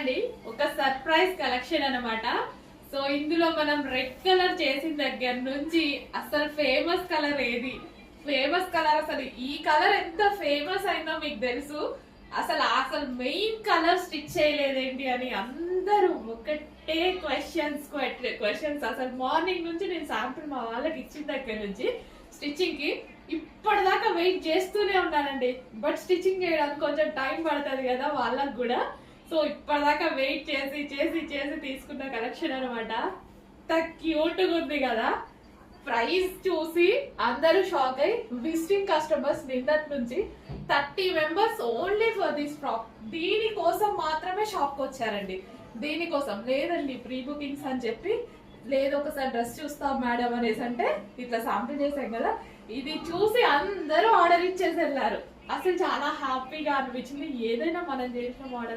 అండి ఒక surprise collection అన్నమాట. సో ఇందులో మనం రెడ్ కలర్ చేసిన దగ్గర నుంచి అసలు ఫేమస్ కలర్ ఏది, ఫేమస్ కలర్ అసలు ఈ కలర్ ఎంత ఫేమస్ అయిందో మీకు తెలుసు. అసలు అసలు మెయిన్ కలర్ స్టిచ్ చేయలేదేంటి అని అందరూ ఒకటే క్వశ్చన్స్. అసలు మార్నింగ్ నుంచి నేను శాంపుల్ మా వాళ్ళకి ఇచ్చిన దగ్గర నుంచి స్టిచ్చింగ్ కి ఇప్పటిదాకా వెయిట్ చేస్తూనే ఉన్నానండి. బట్ స్టిచ్చింగ్ చేయడానికి కొంచెం టైం పడుతుంది కదా వాళ్ళకు కూడా. సో ఇప్పటిదాకా వెయిట్ చేసి చేసి చేసి తీసుకున్న కలెక్షన్ అనమాట. క్యూట్గా ఉంది కదా. ప్రైస్ చూసి అందరూ షాక్ అయ్యి విజిటింగ్ కస్టమర్స్ నిన్నటి నుంచి 30 members only for this frock, దీనికోసం మాత్రమే షాప్ వచ్చారండి. దీనికోసం లేదండి ప్రీ బుకింగ్స్ అని చెప్పి, లేదు ఒకసారి డ్రెస్ చూస్తాం మేడం అనేసి అంటే ఇట్లా శాంపిల్ చేసాం కదా, ఇది చూసి అందరూ ఆర్డర్ ఇచ్చేసి వెళ్ళారు. అసలు చాలా హ్యాపీగా అనిపించింది. ఏదైనా మనం చేసిన మోడల్